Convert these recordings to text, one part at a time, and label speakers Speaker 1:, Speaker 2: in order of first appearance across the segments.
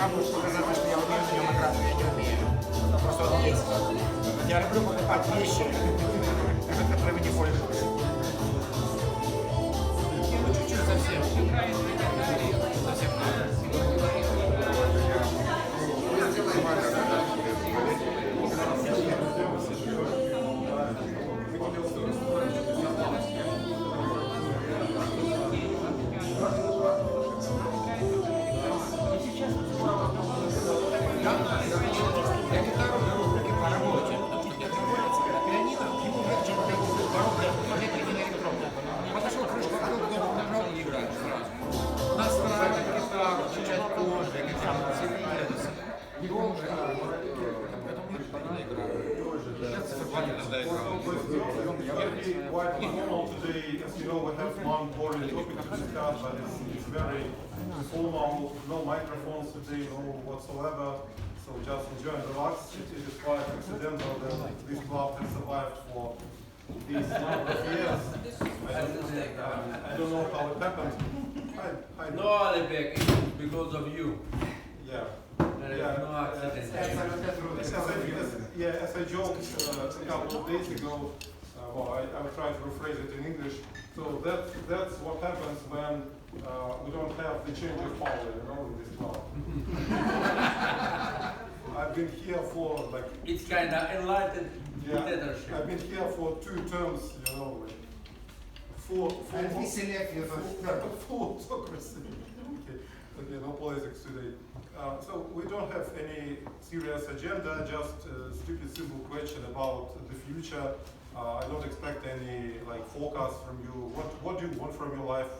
Speaker 1: Можешь показать, что я умею на нем играть, я не умею. Это просто он есть. Я люблю покупать вещи, которыми не пользуюсь. Ну, чуть-чуть совсем. Совсем я гитару беру в руки по работе, потому что мне нравится, когда пианино, ему легче в коробке, электрики на электронку. Подошел крышку, открыл кнопку, нажал и играешь сразу. Настраивать гитару, включать аккорды, хотя бы все градусы. Долго, поэтому мне не играю.
Speaker 2: Quite normal today, as you know, we have one boring topic to discuss, but it's very informal, no microphones today, no whatsoever. So just enjoy and relax. It is quite accidental that this club has survived for these number of years. I don't know how it happened.
Speaker 3: No, Alebek, it's because of you.
Speaker 2: Yeah.
Speaker 3: There is no accident.
Speaker 2: As I joked a couple of days ago, well, I will try to rephrase it in English. So that's what happens when we don't have the change of power, you know, in this club. I've been here for like...
Speaker 3: It's kind of enlightened
Speaker 2: Yeah,
Speaker 3: dictatorship.
Speaker 2: I've been here for 2 terms, you know, like full autocracy. Okay, no politics today. So we don't have any serious agenda, just a stupid simple question about the future. I don't expect any like forecast from you. What do you want from your life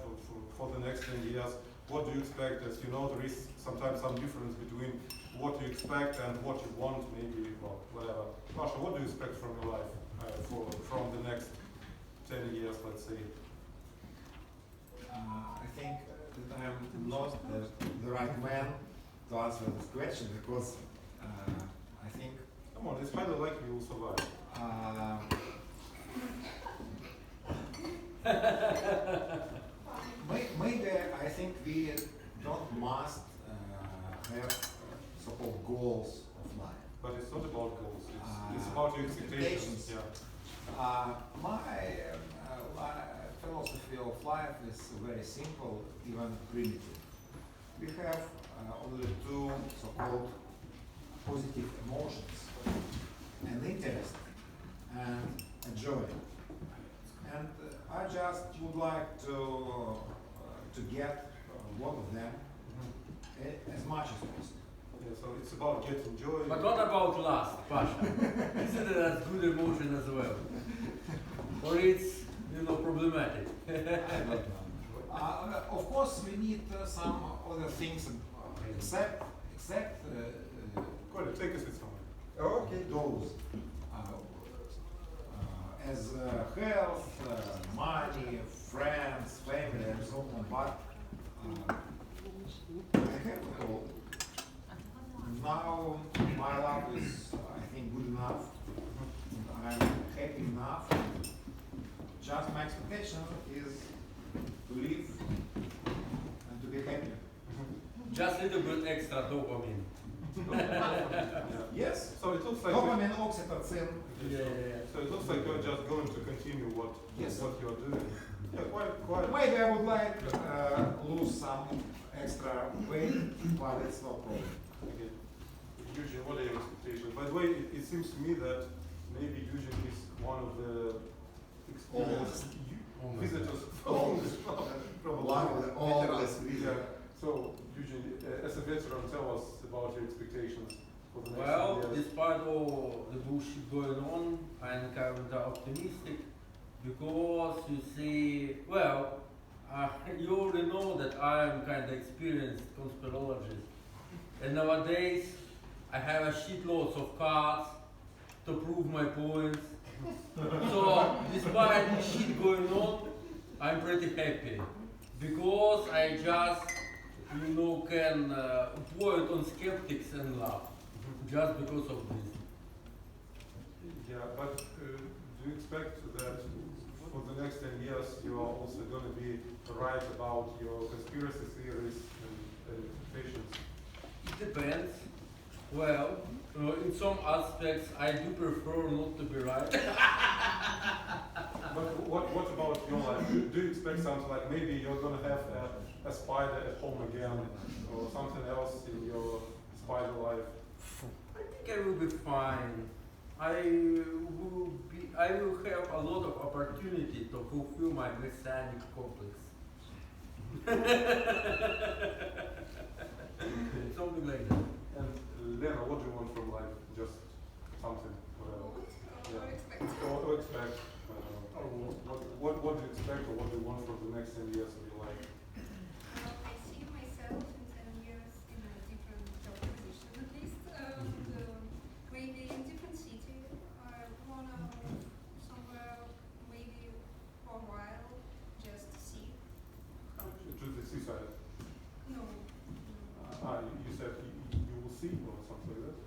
Speaker 2: for the next 10 years? What do you expect? As you know, there is sometimes some difference between what you expect and what you want, maybe, well, whatever. Masha, what do you expect from your life from the next 10 years, let's say?
Speaker 4: I think that I'm not the right man to answer this question because I think
Speaker 2: Come on, it's highly likely you will survive.
Speaker 4: maybe I think we don't must have so-called goals of life.
Speaker 2: But it's not about goals, it's about your expectations. Yeah.
Speaker 4: My philosophy of life is very simple, even primitive. We have only 2 so-called positive emotions, and interest and a joy. And I just would like to get one of them as much as possible.
Speaker 2: Yeah, so it's about getting joy.
Speaker 3: But what about lust, Pasha? Isn't it a good emotion as well? Or it's, problematic?
Speaker 4: I don't know. Of course, we need some other things except
Speaker 2: Colin, take us with somewhere.
Speaker 4: okay, those as health, money, friends, family, and so on. But I have it all. Now my life is, I think, good enough. I'm happy enough. Just my expectation is to live and to be happy.
Speaker 3: Just a little bit extra dopamine.
Speaker 4: Yes.
Speaker 2: So it looks like
Speaker 4: Dopamine, oxytocin.
Speaker 3: Yeah.
Speaker 2: So it looks like you're just going to continue what
Speaker 4: Yes.
Speaker 2: what you're doing. Yeah, quite.
Speaker 4: Maybe I would like lose some extra weight, but it's no problem.
Speaker 2: Okay. Eugene, what are your expectations? By the way, it seems to me that maybe Eugene is one of the experienced visitors from this club. Probably.
Speaker 4: One of the oldest
Speaker 2: Yeah. So Eugene, as a veteran, tell us about your expectations for the next
Speaker 3: Well,
Speaker 2: years.
Speaker 3: despite all the bullshit going on, I'm kind of optimistic because you see, you already know that I'm kind of experienced conspirologist, and nowadays I have a shitloads of cards to prove my points. So despite this shit going on, I'm pretty happy because I just, can point on skeptics and laugh just because of this.
Speaker 2: Yeah, but do you expect that for the next 10 years you are also going to be right about your conspiracy theories and expectations?
Speaker 3: depends. Well, in some aspects, I do prefer not to be right.
Speaker 2: But what about your life? Do you expect something like maybe you're gonna have a spider at home again, or something else in your spider life?
Speaker 3: I think I will be fine. I will have a lot of opportunity to fulfill my messianic complex. Something like that.
Speaker 2: And Lena, what do you want from life? Just something, whatever. Or expect. Or what do you expect, or what do you want for the next 10 years of your life?
Speaker 5: I see myself in 10 years in a different job position at least, maybe in different city. I wanna move somewhere maybe for a while, just to see how.
Speaker 2: To the seaside.
Speaker 5: No.
Speaker 2: You said you will see or something like that?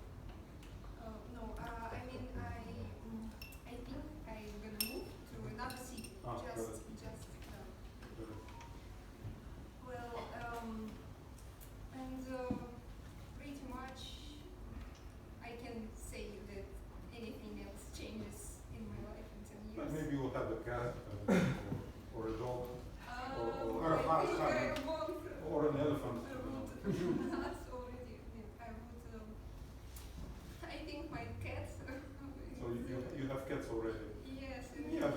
Speaker 5: No, I mean I think I'm gonna move to another city.
Speaker 2: Ah, got it.
Speaker 5: Well, and pretty much I can say that anything else changes in my life in 10 years.
Speaker 2: But maybe you will have a cat or a dog
Speaker 4: or a
Speaker 5: I think
Speaker 4: hard
Speaker 5: I want
Speaker 2: or an elephant.
Speaker 5: that's already. I would. I think my cat.
Speaker 2: So you have cats already.
Speaker 5: Yes.
Speaker 2: Yeah,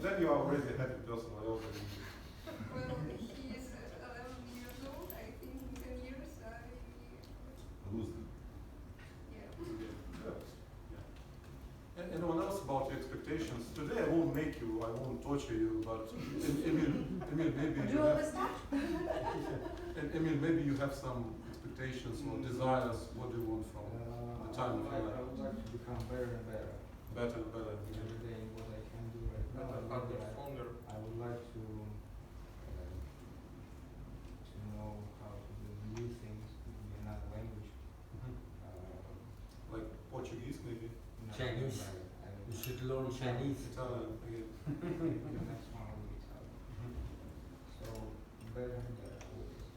Speaker 2: then you are already a happy person. I also think.
Speaker 5: Well, he is 11 years old. I think in 10 years
Speaker 4: Lose them.
Speaker 5: yeah.
Speaker 2: And anyone else about your expectations? Today I won't make you, I won't torture you, but Emil, maybe you have, Emil, maybe you have some expectations or desires. What do you want from the time of your
Speaker 6: I
Speaker 2: life?
Speaker 6: would like to become better and better.
Speaker 2: Better.
Speaker 6: Every day, what I can do right now. I would like to know how to do new things in another language.
Speaker 2: Like Portuguese, maybe
Speaker 6: No,
Speaker 3: Chinese. You should learn Chinese.
Speaker 2: Italian. Again.
Speaker 6: The next one will be Italian. So better and better always.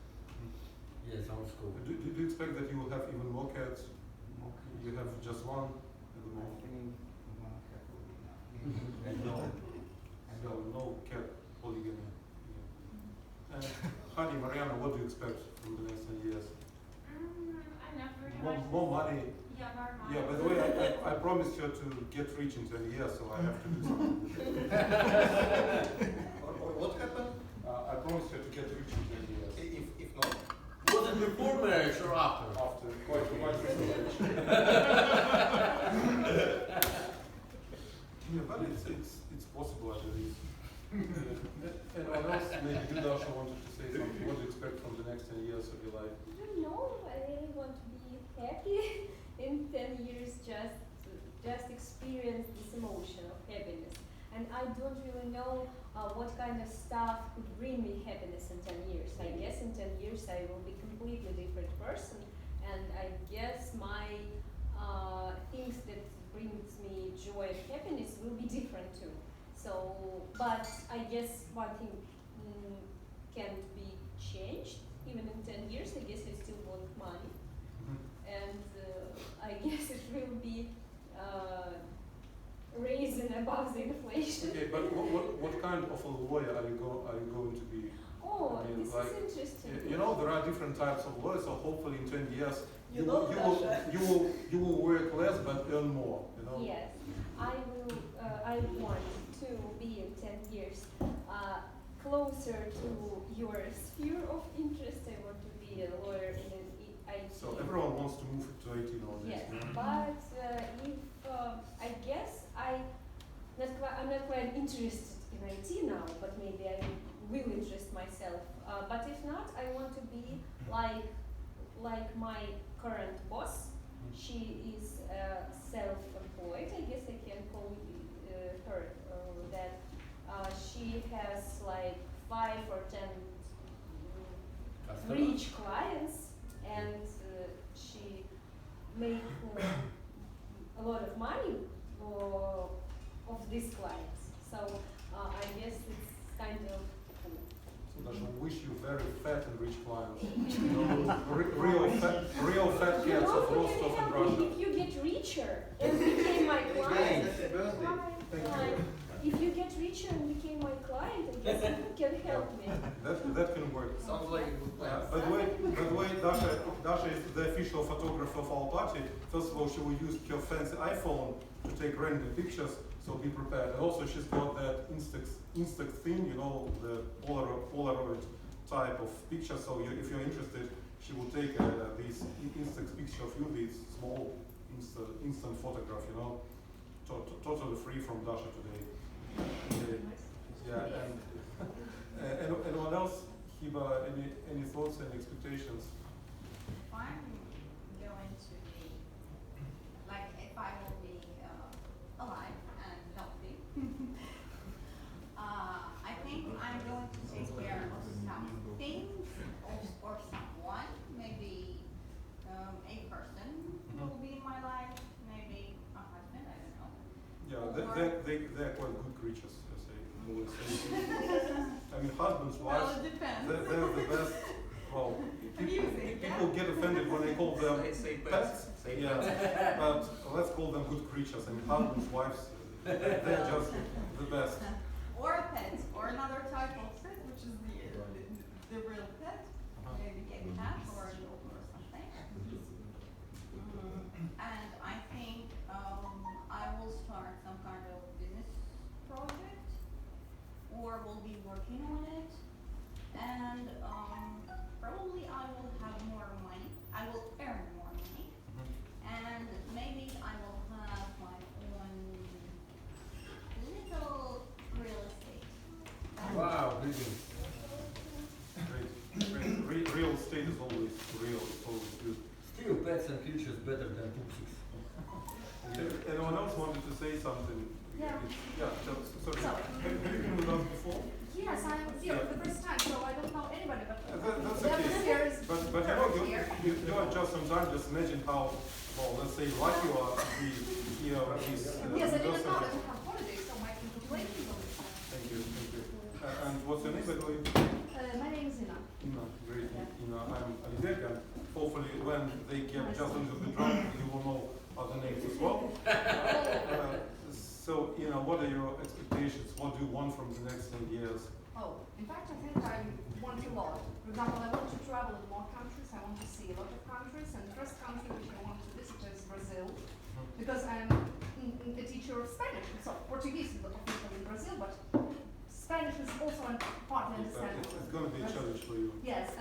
Speaker 3: Yeah, sounds cool.
Speaker 2: Do you expect that you will have even more cats?
Speaker 6: More kids.
Speaker 2: You have just one at the
Speaker 6: I
Speaker 2: moment.
Speaker 6: think one cat will be enough.
Speaker 2: So no cat polygamy. Yeah. Honey, Mariana, what do you expect from the next 10 years?
Speaker 7: I'm not very
Speaker 2: More,
Speaker 7: much.
Speaker 2: more money.
Speaker 7: Yeah, more money.
Speaker 2: Yeah, by the way, I promised you to get rich in 10 years, so I have to do something.
Speaker 1: What happened?
Speaker 2: I promised you to get rich in 10 years.
Speaker 1: If not,
Speaker 3: Was it before marriage or after?
Speaker 2: After quite recently. Yeah, but it's possible, I believe. Anyone else? Maybe you, Dasha, wanted to say something. What do you expect from the next 10 years of your life?
Speaker 8: I don't know. I really want to be happy in 10 years. Just experience this emotion of happiness. And I don't really know what kind of stuff could bring me happiness in 10 years. I guess in 10 years I will be completely different person, and I guess my things that brings me joy and happiness will be different too. So, but I guess one thing can't be changed. Even in 10 years, I guess I still want money, and I guess it will be raising above the inflation.
Speaker 2: Okay, but what kind of a lawyer are you going to be?
Speaker 8: Oh,
Speaker 2: I mean,
Speaker 8: this
Speaker 2: like,
Speaker 8: is interesting.
Speaker 2: You know, there are different types of lawyers, so hopefully in 10 years
Speaker 9: You know,
Speaker 2: you will work less but earn more, you know?
Speaker 8: Yes, I will. I want to be in 10 years closer to your sphere of interest. I want to be a lawyer in an IT.
Speaker 2: So everyone wants to move to IT nowadays.
Speaker 8: Yes,
Speaker 2: no?
Speaker 8: but if I guess I'm not quite interested in IT now, but maybe I will interest myself. But if not, I want to be like my current boss. She is self-employed. I guess I can call her that. She has like 5 or 10
Speaker 3: Customers?
Speaker 8: rich clients, and she make a lot of money of these clients. So I guess it's kind of cool.
Speaker 2: So Dasha, we wish you very fat and rich clients. Real fat
Speaker 8: You
Speaker 2: cats
Speaker 8: know
Speaker 2: of
Speaker 8: who
Speaker 2: Rostov
Speaker 8: can
Speaker 2: and
Speaker 8: help me
Speaker 2: Russia.
Speaker 8: if you get richer and became my client.
Speaker 6: Happy birthday.
Speaker 2: Thank
Speaker 8: Hi.
Speaker 2: you.
Speaker 8: If you get richer and became my client, I guess you can help me.
Speaker 2: That can work.
Speaker 3: Sounds like a good plan.
Speaker 2: By the way, Dasha is the official photographer of our party. First of all, she will use her fancy iPhone to take random pictures, so be prepared. And also, she's got that Instax thing, you know, the Polaroid type of picture. So if you're interested, she will take these Instax picture of you, these small instant photograph, you know, totally free from Dasha today. Okay. Yeah, and anyone else? Hiba, any thoughts and expectations?
Speaker 9: If I'm going to be, like, if I will be alive and healthy, I think I'm going to take care of some things or someone, maybe a person who will be in my life, maybe a husband, I don't know.
Speaker 2: Yeah, they're quite good creatures, as I always say. I mean, husbands,
Speaker 9: Well,
Speaker 2: wives,
Speaker 9: it depends.
Speaker 2: they're the best. Well,
Speaker 9: Amusing, yeah.
Speaker 2: people get offended when I call them
Speaker 1: Say
Speaker 2: pets.
Speaker 1: Say
Speaker 2: Yeah, but let's call them good creatures. I mean, husbands, wives, they're just the best.
Speaker 9: Or a pet, or another type of pet, which is the real pet, maybe a cat or a dog or something. And I think I will start some kind of business project, or will be working on it, and probably I will have more money. I will earn more money, and maybe I will have my own little real estate.
Speaker 3: Wow, brilliant.
Speaker 2: Great. Real estate is always real. It's always good.
Speaker 3: Still, pets and creatures better than pupsies.
Speaker 2: Anyone else wanted to say something?
Speaker 10: Yeah.
Speaker 2: Sorry.
Speaker 10: So-
Speaker 2: Have you been with us before?
Speaker 10: Yes, I'm here for the first time, so I don't know anybody, but
Speaker 2: That's
Speaker 10: the
Speaker 2: okay.
Speaker 10: atmosphere is
Speaker 2: But you know, you are just sometimes just imagine how, well, let's say lucky you are to be here with this
Speaker 10: yes, I didn't
Speaker 2: person.
Speaker 10: know that you have holidays, so my congratulations on this.
Speaker 2: Thank you. And what's your name, by the way?
Speaker 10: My name is Ina.
Speaker 2: Ina, great.
Speaker 10: Yeah.
Speaker 2: Ina, I'm Alibek, and hopefully when they get just a little bit drunk, you will know other names as well. So, Ina, what are your expectations? What do you want from the next 10 years?
Speaker 10: Oh, in fact, I think I want a lot. For example, I want to travel in more countries. I want to see a lot of countries. And the first country which I want to visit is Brazil, because I'm a teacher of Spanish. So Portuguese is official in Brazil, but Spanish is also partly understandable.
Speaker 2: It's going to be a challenge for you.
Speaker 10: Yes,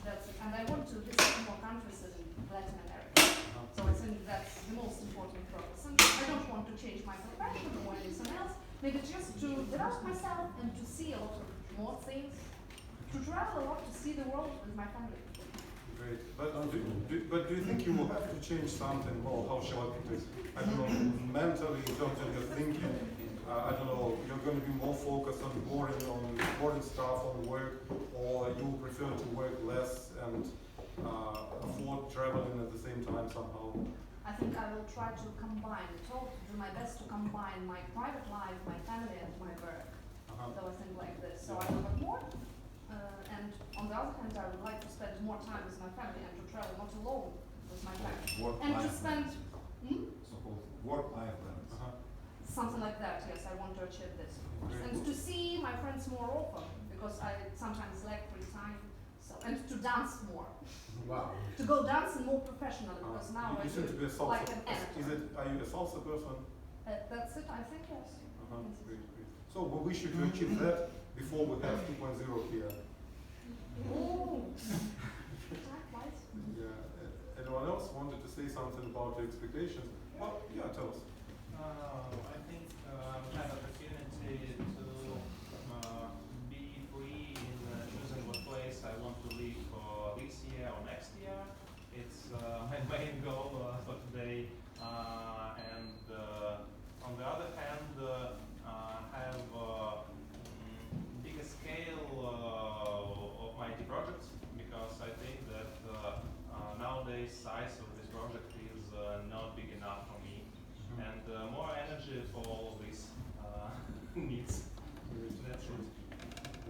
Speaker 10: that's it. And I want to visit more countries in Latin America. So I think that's the most important purpose. And I don't want to change my profession or anything else. Maybe just to develop myself and to see a lot of more things. To travel a lot, to see the world with my family.
Speaker 2: Great. But do you think you will have to change something? Well, how shall I put it? I don't know, mentally, in terms of your thinking. I don't know, you're going to be more focused on boring stuff, on work, or you will prefer to work less and afford traveling at the same time somehow?
Speaker 10: I think I will try to combine it all, to do my best to combine my private life, my family, and my work. So I think like this. So I will have more. And on the other hand, I would like to spend more time with my family and to travel not alone with my family. And to spend
Speaker 4: So-called work-life balance.
Speaker 10: something like that, yes, I want to achieve this. And to see my friends more often, because I sometimes lack free time. So, and to dance more.
Speaker 3: Wow.
Speaker 10: To go dancing more professionally, because now I
Speaker 2: You seem to be a
Speaker 10: do
Speaker 2: salsa.
Speaker 10: like an actor.
Speaker 2: Are you a salsa person?
Speaker 10: That's it, I think, yes.
Speaker 2: Great. So we wish you to achieve that before we have 2.0 here.
Speaker 10: Oh, likewise.
Speaker 2: Yeah. Anyone else wanted to say something about the expectations? Well, yeah, tell us.
Speaker 11: I think have opportunity to be free in choosing what place I want to live for this year or next year. It's my main goal for today. And on the other hand, have bigger scale of my projects, because I think that nowadays size of this project is not big enough for me, and more energy for all of these needs. That's it.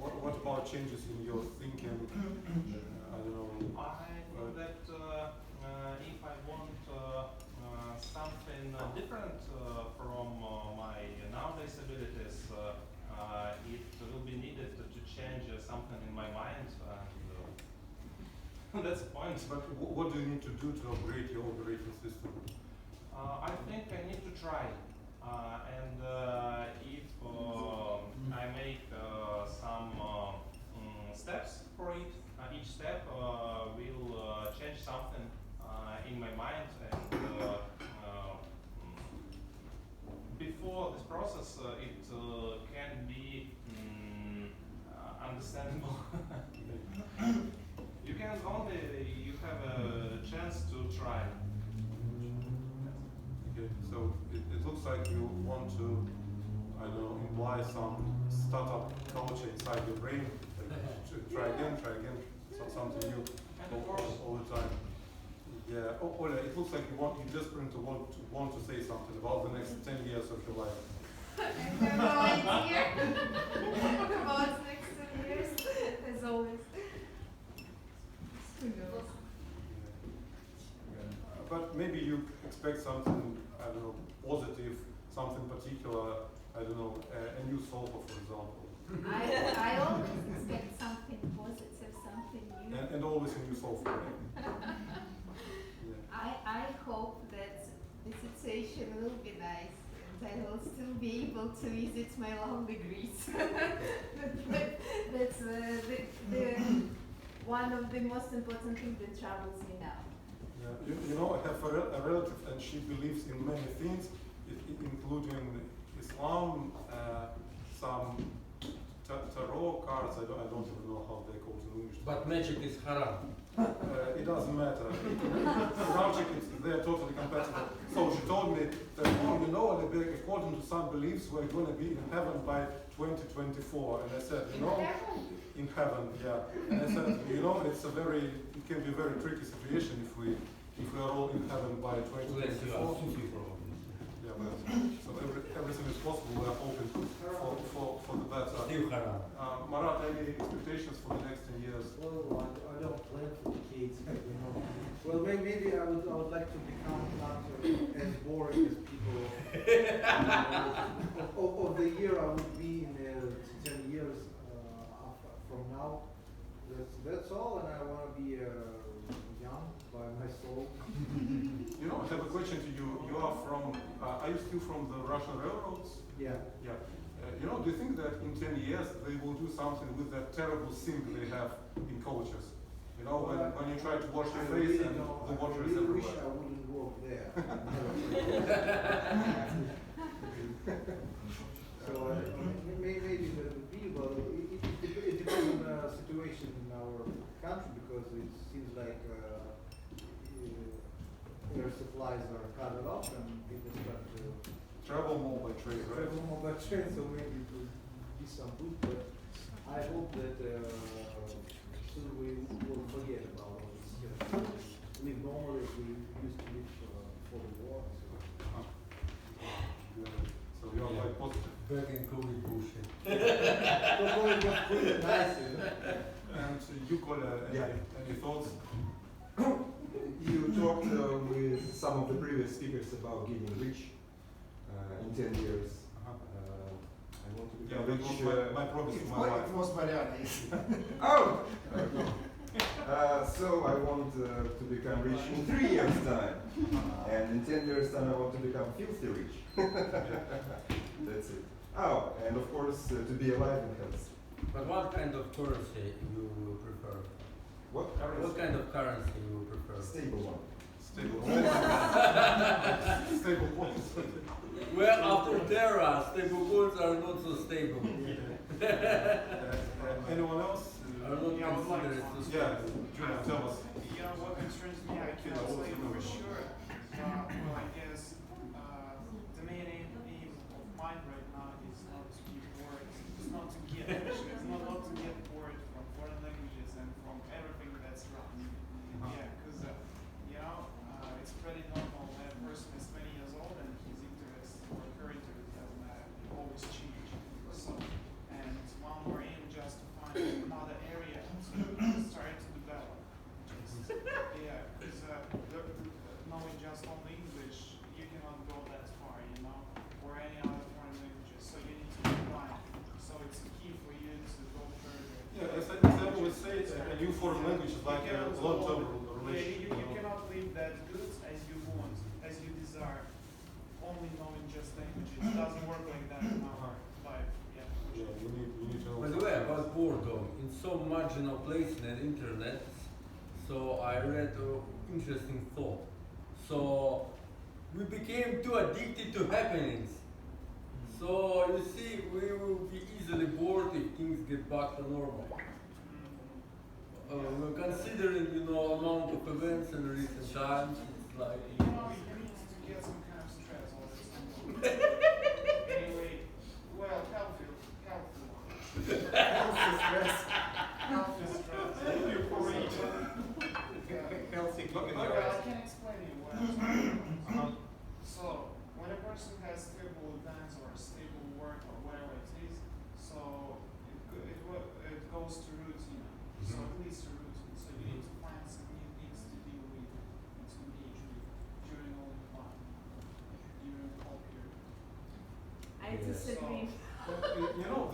Speaker 2: what about changes in your thinking? I don't know.
Speaker 11: I think that if I want something different from my nowadays abilities, it will be needed to change something in my mind, and that's the point.
Speaker 2: But what do you need to do to upgrade your operating system?
Speaker 11: I think I need to try, and if I make some steps for it, each step will change something in my mind, and before this process, it can be understandable. You can only you have a chance to try.
Speaker 2: Okay, so it looks like you want to, I don't know, imply some startup culture inside your brain. Like, try again, so something new all the time. Yeah, Oля, it looks like you desperate to want to say something about the next 10 years of your life.
Speaker 5: I have no idea about the next 10 years, as always. Who knows?
Speaker 2: But maybe you expect something, I don't know, positive, something particular, I don't know, a new solver, for example.
Speaker 5: I always expect something positive, something new.
Speaker 2: And always a new solver. Yeah.
Speaker 5: I hope that the situation will be nice and I will still be able to visit my lovely Greece. That's the one of the most important things that troubles me now.
Speaker 2: Yeah. You know, I have a relative and she believes in many things, including Islam, some tarot cards, I don't even know how they're called in English.
Speaker 3: But magic is haram.
Speaker 2: It doesn't matter. Magic, they're totally compatible. So she told me that, oh, you know, according to some beliefs, we're going to be in heaven by 2024. And I said, you know, in heaven, yeah. And I said, you know, it can be a very tricky situation if we are all in heaven by 2024. Yeah, but so everything is possible. We are hoping for the better.
Speaker 3: Still haram.
Speaker 2: Marat, any expectations for the next 10 years?
Speaker 6: Well, I don't plan for decades, you know. Well, maybe I would like to become not as boring as people. Of the year I would be in 10 years from now. That's all, and I want to be young by my soul.
Speaker 2: You know, I have a question to you. You are from, are you still from the Russian railroads?
Speaker 6: Yeah.
Speaker 2: Yeah. You know, do you think that in 10 years they will do something with that terrible sink they have in coaches? You know, when you try to wash your face and the water is
Speaker 6: I
Speaker 2: everywhere.
Speaker 6: wish I wouldn't work there. So maybe that would be, but it depends on the situation in our country because it seems like air supplies are cut off and people start to
Speaker 2: Travel more by train, right?
Speaker 6: travel more by train, so maybe it will be some good, but I hope that soon we will forget about all this. Live normally as we used to live before the war.
Speaker 2: So you are quite positive.
Speaker 3: Back in COVID bullshit.
Speaker 6: So it was pretty nice, you know.
Speaker 2: And you, Koля, any thoughts?
Speaker 12: You talked with some of the previous speakers about getting rich in 10 years. I want to become rich.
Speaker 2: That was my promise to my wife.
Speaker 4: It was Mariana.
Speaker 12: Oh! So I want to become rich in 3 years' time. And in 10 years' time I want to become filthy rich. That's it. Oh, and of course to be alive and healthy.
Speaker 3: But what kind of currency you prefer?
Speaker 12: What?
Speaker 3: What kind of currency you prefer?
Speaker 12: Stable one.
Speaker 2: Stable. Stable points.
Speaker 3: Well, after Terra, stable coins are not so stable.
Speaker 2: Anyone else?
Speaker 3: Are not
Speaker 1: Yeah, I would like
Speaker 3: considered
Speaker 1: to-
Speaker 3: so
Speaker 2: Yeah,
Speaker 3: stable.
Speaker 2: Julian, tell us.
Speaker 1: You know, what concerns me, I cannot say for sure. Well, I guess the main aim of mine right now is not to be bored. It's not to get actually, it's not to get bored from foreign languages and from everything that's written. Yeah, because you know, it's pretty normal that a person is 20 years old and his interests or her interests doesn't matter. They always change. So, and one more aim just to
Speaker 2: always say a new foreign language is like a long-term relationship.
Speaker 6: You cannot live that good as you want, as you desire, only knowing just language. It doesn't work like that in our life. Yeah.
Speaker 2: Yeah, you need to.
Speaker 3: By the way, about boredom, in some marginal place in the internet, so I read an interesting thought. So we became too addicted to happenings. So you see, we will be easily bored if things get back to normal. Considering, amount of events in recent times, it's like.
Speaker 6: You need to get some kind of stress all this time. Anyway, well, healthy one.
Speaker 4: Healthy stress.
Speaker 6: Healthy stress.
Speaker 4: Healthy keeping
Speaker 6: But
Speaker 4: your
Speaker 6: I can explain you what I'm talking about. So, when a person has stable events or stable work or whatever it is, so it goes to routine. So it leads to routine. So you need to find some new things to deal with and to engage with during all the time, during the whole period.
Speaker 8: I
Speaker 3: Yes.
Speaker 8: disagree.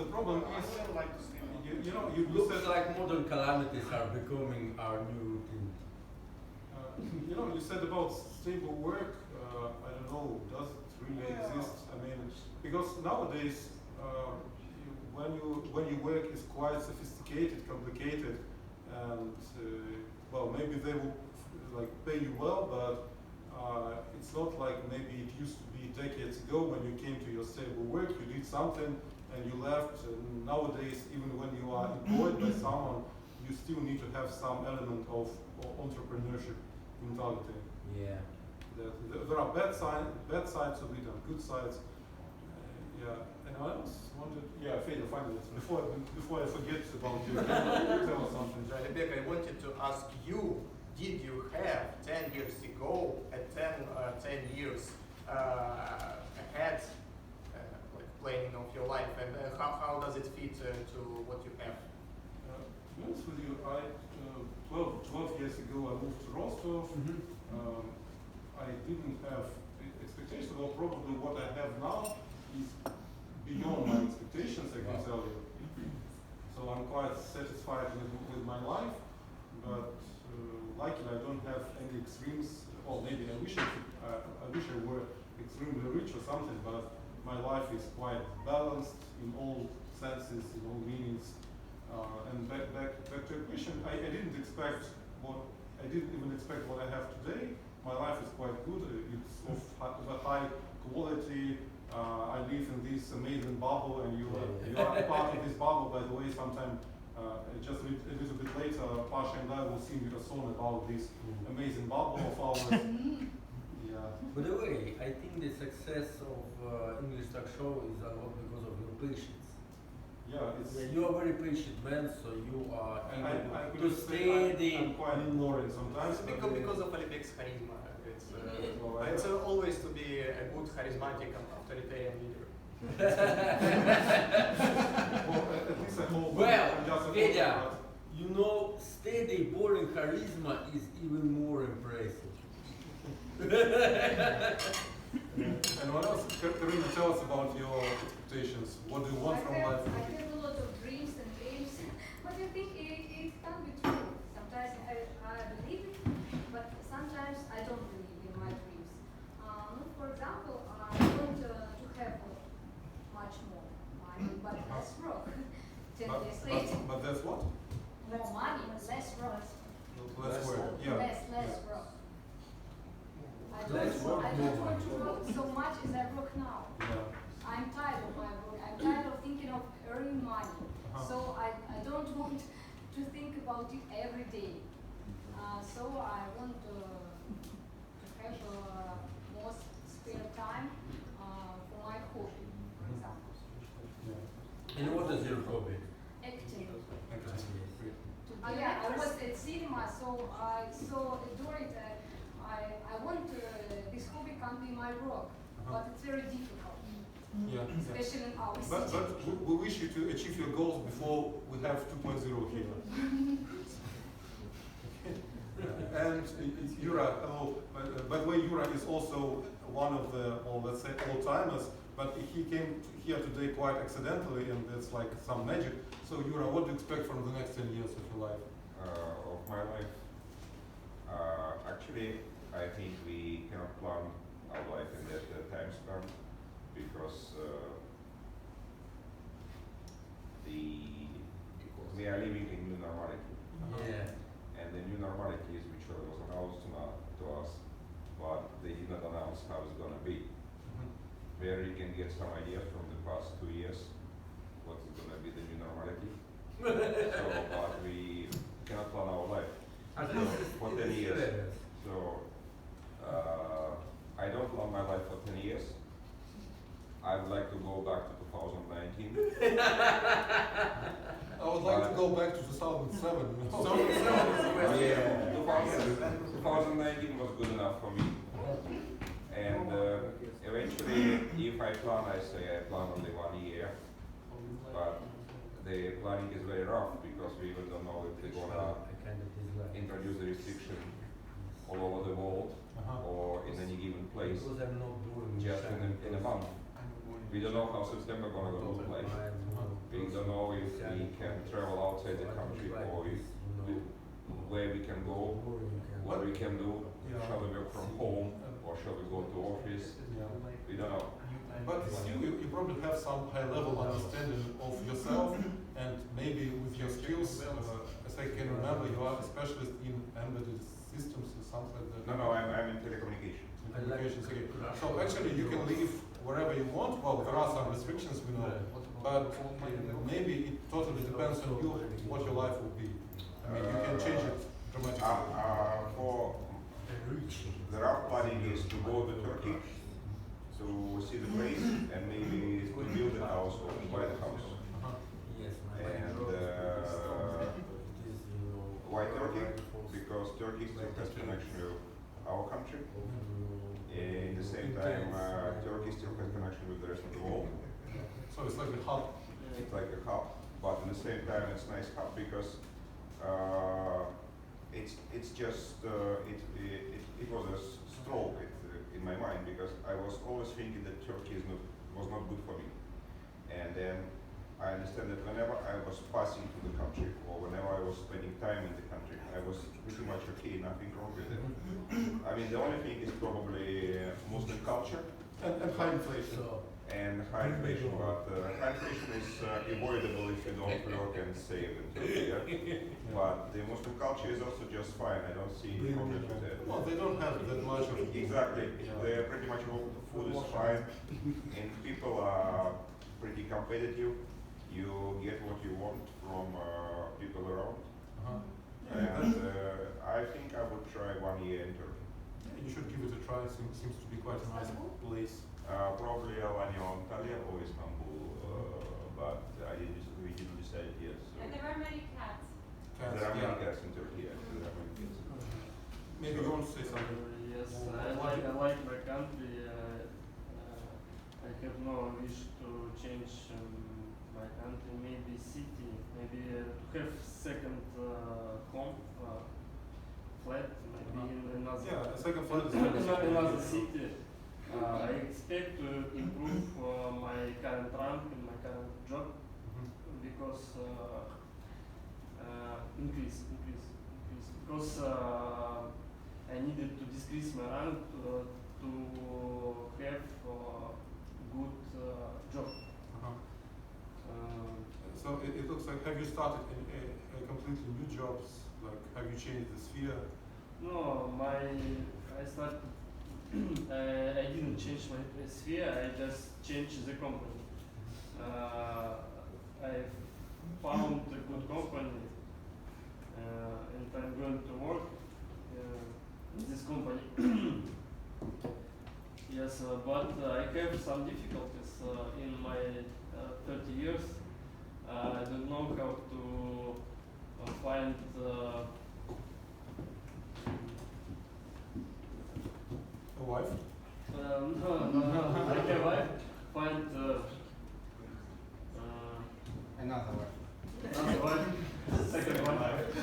Speaker 2: The problem
Speaker 6: I
Speaker 2: is,
Speaker 6: still like to sleep.
Speaker 2: you
Speaker 3: Looks
Speaker 2: said,
Speaker 3: like modern calamities are becoming our new routine.
Speaker 2: you said about stable work. I don't know, does it really exist? I mean, because nowadays, when you work is quite sophisticated, complicated, and well, maybe they will like pay you well, but it's not like maybe it used to be decades ago when you came to your stable work, you did something and you left. And nowadays, even when you are employed by someone, you still need to have some element of entrepreneurship mentality.
Speaker 3: Yeah.
Speaker 2: There are bad sides of it and good sides. Yeah. Anyone else wanted? Yeah, Fedor, finally. Before I forget about you, tell us something.
Speaker 13: Rebecca, I wanted to ask you, did you have 10 years ago, 10 years ahead, like planning of your life, and how does it fit to what you have?
Speaker 2: To be honest with you, 12 years ago I moved to Rostov. I didn't have expectations, or probably what I have now is beyond my expectations, I can tell you. So I'm quite satisfied with my life, but luckily I don't have any extremes. Or maybe I wish I were extremely rich or something, but my life is quite balanced in all senses, in all meanings. And back to your question, I didn't even expect what I have today. My life is quite good. It's of a high quality. I live in this amazing bubble, and you are part of this bubble. By the way, sometime just a little bit later, Pasha and I will sing you a song about this amazing bubble of ours. Yeah.
Speaker 3: By the way, I think the success of English Talk Show is a lot because of your patience.
Speaker 2: Yeah, it's.
Speaker 3: You are very patient man, so you are
Speaker 2: I
Speaker 3: able
Speaker 2: could
Speaker 3: to
Speaker 2: say
Speaker 3: stay
Speaker 2: I'm quite boring sometimes.
Speaker 13: Because of Alibek's charisma. It's always to be a good charismatic and authoritarian leader.
Speaker 2: Well, at least I hope.
Speaker 3: Well,
Speaker 2: I'm just a
Speaker 3: Fedya,
Speaker 2: hope,
Speaker 3: steady, boring charisma is even more impressive.
Speaker 2: And what else? Karina, tell us about your expectations. What do you want from life?
Speaker 8: I have a lot of dreams and dreams, but I think it can be true. Sometimes I believe it, but sometimes I don't believe in my dreams. For example, I want to have much more money, but less work. 10 years later.
Speaker 2: But that's what?
Speaker 8: More money, less work.
Speaker 2: Less work. Yeah.
Speaker 8: Less work. I
Speaker 3: Less
Speaker 8: don't,
Speaker 3: work,
Speaker 8: I
Speaker 3: more
Speaker 8: don't want to
Speaker 3: money.
Speaker 8: work so much as I work now.
Speaker 2: Yeah.
Speaker 8: I'm tired of my work. I'm tired of thinking of earning money. So I don't want to think about it every day. So I want to have more spare time for my hobby, for example.
Speaker 3: And what is your hobby?
Speaker 8: Acting.
Speaker 3: Yes.
Speaker 8: I was at cinema, so during that, I want this hobby can be my work, but it's very difficult,
Speaker 2: Yeah.
Speaker 8: especially in our
Speaker 2: But
Speaker 8: city.
Speaker 2: we wish you to achieve your goals before we have 2.0 here. And Yura, hello. By the way, Yura is also one of the, or let's say, old-timers but he came here today quite accidentally, and it's like some magic. So, Yura, what do you expect from the next 10 years of your life?
Speaker 12: Of my life, actually, I think we cannot plan our life in that time span because we are living in new normality.
Speaker 3: Yeah.
Speaker 12: And the new normality is which was announced to us, but they did not announce how it's gonna be. Where you can get some ideas from the past 2 years, what is gonna be the new normality. So, but we cannot plan our life. So, for 10 years. So, I don't plan my life for 10 years. I would like to go back to 2019.
Speaker 2: I would like to go back to 2007.
Speaker 12: Yeah, 2019 was good enough for me. And eventually, if I plan, I say I plan only 1 year. But the planning is very rough because we even don't know if they're gonna introduce the restriction all over the world or in any given place just in a month. We don't know how September gonna look like. We don't know if we can travel outside the country or where we can go, what we can do, shall we work from home or shall we go to office, we don't know.
Speaker 2: But still, you probably have some high-level understanding of yourself, and maybe with your skills, as I can remember, you are a specialist in embedded systems or something like that.
Speaker 12: No, I'm in telecommunication.
Speaker 2: Telecommunications, okay. So actually, you can live wherever you want. Well, there are some restrictions, we know, but maybe it totally depends on you what your life will be. I mean, you can change it dramatically.
Speaker 12: For the rough planning is to go to Turkey, to see the place, and maybe to build a house or to buy the house. And why Turkey? Because Turkey still has connection with our country. In the same time, Turkey still has connection with the rest of the world.
Speaker 2: So it's like a hub.
Speaker 12: It's like a hub, but at the same time, it's a nice hub because it's just it was a stroke in my mind because I was always thinking that Turkey was not good for me, and then I understand that whenever I was passing through the country or whenever I was spending time in the country, I was pretty much okay, nothing wrong with it. I mean, the only thing is probably Muslim culture
Speaker 2: and high inflation.
Speaker 12: And high inflation, but high inflation is avoidable if you don't work and save in Turkey. But the Muslim culture is also just fine. I don't see any problem with that.
Speaker 2: Well, they don't have that much of
Speaker 12: Exactly. They're pretty much all the food is fine, and people are pretty competitive. You get what you want from people around. And I think I would try 1 year in Turkey.
Speaker 2: Yeah, you should give it a try. Seems to be quite a nice place.
Speaker 12: Probably Alanya or Antalya or Istanbul, but we didn't decide yet. So.
Speaker 7: And there are many cats.
Speaker 12: There are many cats in Turkey. Actually, there are many cats.
Speaker 2: Maybe you want to say something?
Speaker 14: Yes, I like my country. I have no wish to change my country. Maybe city. Maybe to have second home, flat. Maybe in another.
Speaker 2: Yeah, a second flat is
Speaker 14: another city. I expect to improve my current rank in my current job because increase because I needed to decrease my rank to have good job.
Speaker 2: So it looks like, have you started a completely new jobs? Like, have you changed the sphere?
Speaker 14: No, I started. I didn't change my sphere. I just changed the company. I found a good company, and I'm going to work in this company. Yes, but I have some difficulties in my 30 years. I don't know how to find
Speaker 2: A wife?
Speaker 14: No, I have wife. Find
Speaker 1: Another one.
Speaker 14: another wife, second wife.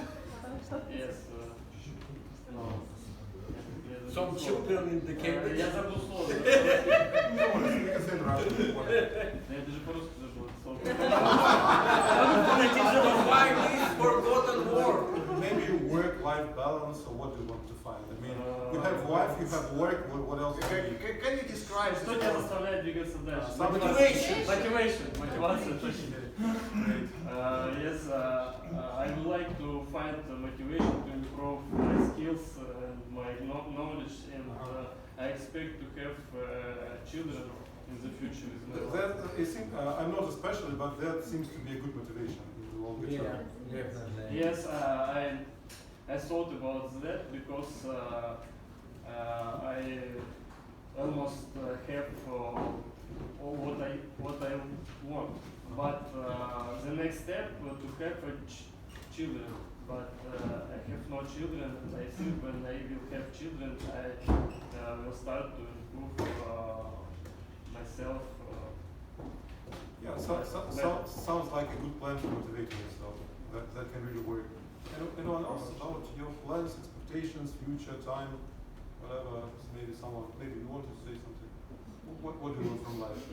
Speaker 14: Yes. No.
Speaker 3: some children in the Cambridge.
Speaker 14: Я забыл слово.
Speaker 2: No worries, we can say in Russian. whatever.
Speaker 14: Я даже по-русски забыл слово.
Speaker 3: Why this forgotten word?
Speaker 2: Maybe work-life balance, or what do you want to find? I mean, you have wife, you have work, what else?
Speaker 13: Can you describe
Speaker 14: Что тебя заставляет двигаться дальше?
Speaker 3: Motivation.
Speaker 14: Motivation. Мотивация, точно. Yes, I would like to find motivation to improve my skills and my knowledge, and I expect to have children in the future with my wife.
Speaker 2: That, I think, I'm not a specialist, but that seems to be a good motivation in the longer term.
Speaker 3: Definitely.
Speaker 14: Yes, I thought about that because I almost have all what I want. But the next step to have children. But I have no children, and I think when I will have children, I will start to improve myself.
Speaker 2: Yeah, sounds like a good plan for motivating yourself. That can really work. Anyone else about your plans, expectations, future, time, whatever? Maybe you want to say something. What do you want from life?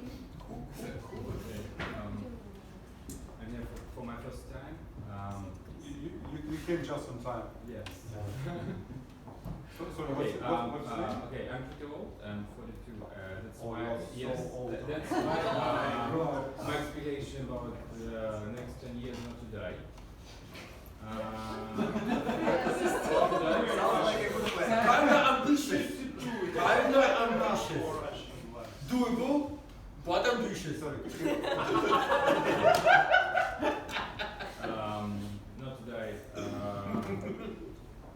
Speaker 15: I'm here for my first time.
Speaker 2: You came just on time.
Speaker 15: Yes.
Speaker 2: Sorry,
Speaker 15: Okay,
Speaker 2: what's your name?
Speaker 15: okay, I'm pretty old. I'm 42. That's
Speaker 2: Oh,
Speaker 15: why,
Speaker 2: you're so
Speaker 15: yes,
Speaker 2: old.
Speaker 15: that's why my expectation about the next 10 years not to die.
Speaker 13: Sounds like a good plan.
Speaker 3: Kinda ambitious. Kinda ambitious. Doable, but ambitious.
Speaker 15: Not to die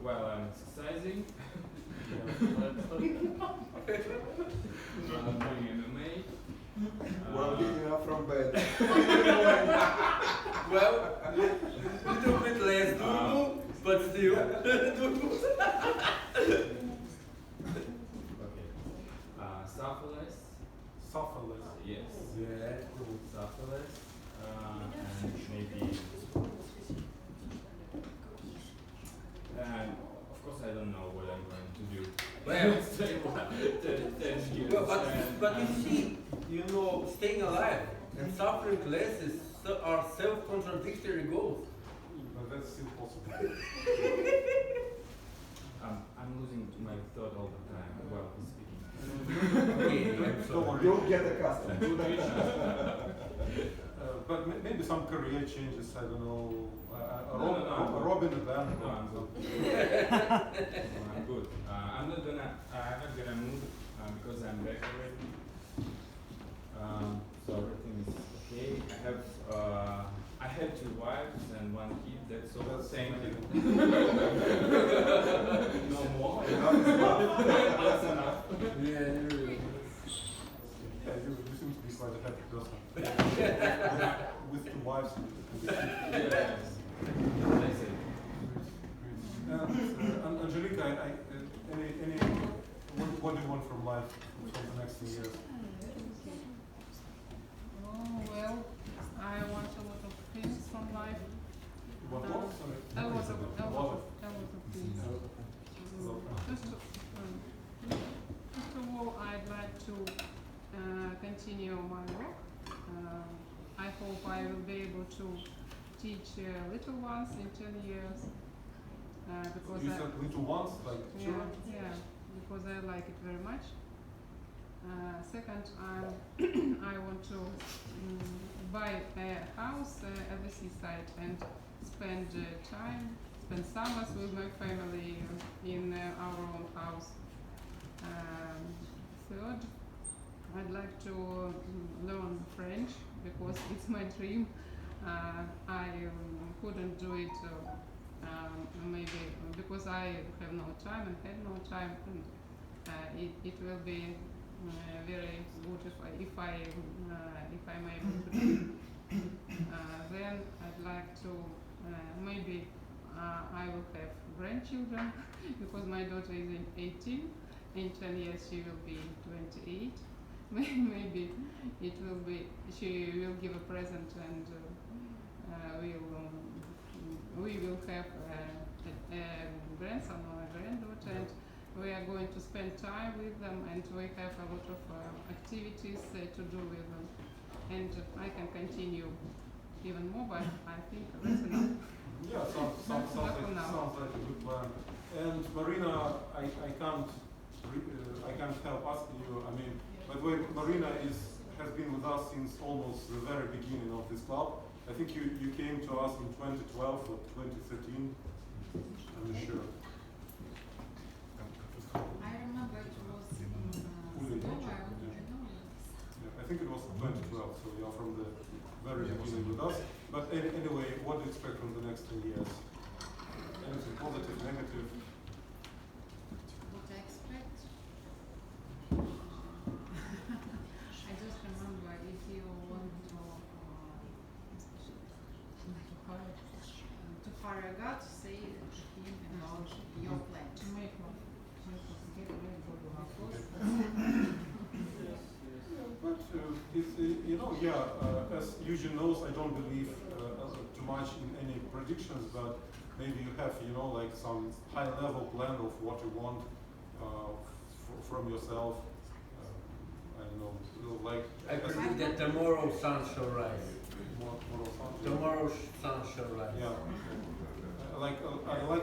Speaker 15: while I'm exercising. I'm doing MMA.
Speaker 4: Well, getting up from bed.
Speaker 3: Well, little bit less doable, but still doable.
Speaker 15: Okay. Sufferless.
Speaker 2: Sufferless.
Speaker 15: Yes.
Speaker 3: Yeah.
Speaker 15: Sufferless. And maybe. And of course, I don't know what I'm going to do.
Speaker 3: Well,
Speaker 15: 10 years.
Speaker 3: but you see, staying alive and suffering less are self-contradictory goals.
Speaker 2: But that's still possible.
Speaker 15: I'm losing my thought all the time while speaking.
Speaker 3: Okay, I'm sorry.
Speaker 4: You'll get accustomed to that.
Speaker 2: But maybe some career changes, I don't know,
Speaker 15: No,
Speaker 2: Robin the band.
Speaker 15: No, I'm good. I'm good. I'm not gonna move because I'm back already. So everything is okay. I have 2 wives and 1 kid. That's all. Thank you. No more. That's enough.
Speaker 3: Yeah, really.
Speaker 2: Yeah, you seem to be quite a happy person. With 2 wives.
Speaker 15: Yes. That's it.
Speaker 2: Angelica, what do you want from life for the next few years?
Speaker 10: Oh, well, I want a lot of things from life.
Speaker 2: What? Sorry.
Speaker 10: A lot of things. First of all, I'd like to continue my work. I hope I will be able to teach little ones in 10 years. Because
Speaker 2: You said little ones, like children?
Speaker 10: yeah, because I like it very much. Second, I want to buy a house at the seaside and spend summers with my family in our own house. Third, I'd like to learn French because it's my dream. I couldn't do it maybe because I have no time and had no time, and it will be very good if I'm able to do it. Then I'd like to maybe I will have grandchildren because my daughter is 18. In 10 years she will be 28. Maybe it will be she will give a present and we will have a grandson or a granddaughter, and
Speaker 16: we are going to spend time with them, and we have a lot of activities to do with them. And I can continue even more, but I think that's enough.
Speaker 2: Yeah, sounds like a good plan. And Marina, I can't help asking you. I mean, by the way, Marina has been with us since almost the very beginning of this club. I think you came to us in 2012 or 2013. I'm not sure.
Speaker 17: I remember it was in
Speaker 2: I think it was 2012, so you are from the very beginning with us. But anyway, what do you expect from the next 10 years? Anything positive, negative?
Speaker 17: what I expect. I just remember if you want to hire a guy to say to him about your plans.
Speaker 2: But as Eugene knows, I don't believe too much in any predictions, but maybe you have, like some high-level plan of what you want from yourself. I don't know, like.
Speaker 3: I predict that tomorrow sun shall rise.
Speaker 2: Tomorrow
Speaker 3: sun shall rise.
Speaker 2: Yeah. Like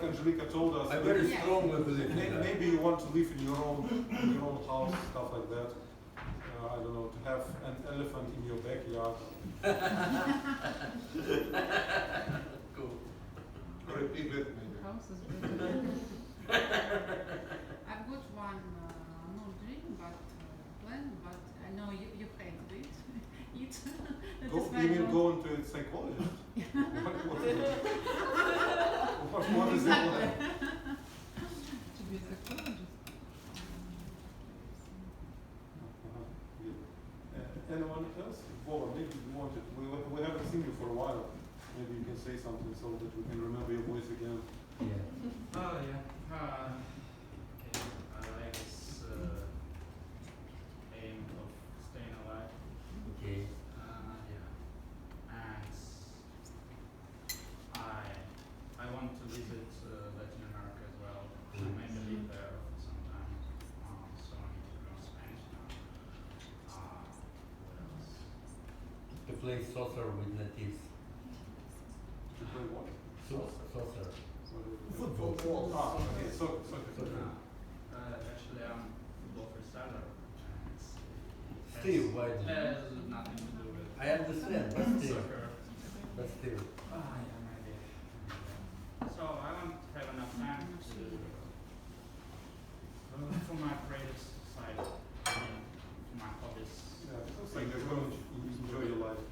Speaker 2: Angelica told us.
Speaker 3: I very strongly believe in that.
Speaker 2: Maybe you want to live in your own house, stuff like that. I don't know, to have an elephant in your backyard.
Speaker 3: Cool.
Speaker 2: Or a piglet, maybe.
Speaker 17: I've got one, not dream, but plan, but I know you hate it.
Speaker 2: You mean go into a psychologist? What is it like?
Speaker 16: To be a psychologist.
Speaker 2: Anyone else? Vova, maybe you wanted. We haven't seen you for a while. Maybe you can say something so that we can remember your voice again.
Speaker 3: Yeah.
Speaker 15: Oh yeah. Okay. I like this aim of staying alive.
Speaker 3: Okay.
Speaker 15: Yeah. And I want to visit Latin America as well. Maybe live there for some time. So I need to learn Spanish now. What else?
Speaker 3: To play soccer with natives.
Speaker 2: To play what?
Speaker 3: Soccer.
Speaker 2: Football. Okay.
Speaker 3: Soccer.
Speaker 15: Actually, I'm a football freestyler.
Speaker 3: Still, why do you?
Speaker 15: Has nothing to do with.
Speaker 3: I understand, but still.
Speaker 15: Soccer.
Speaker 3: But still.
Speaker 15: Yeah, maybe. So I want to have enough time to for my creative side, for my hobbies.
Speaker 2: Yeah, it looks like you're going to enjoy your life.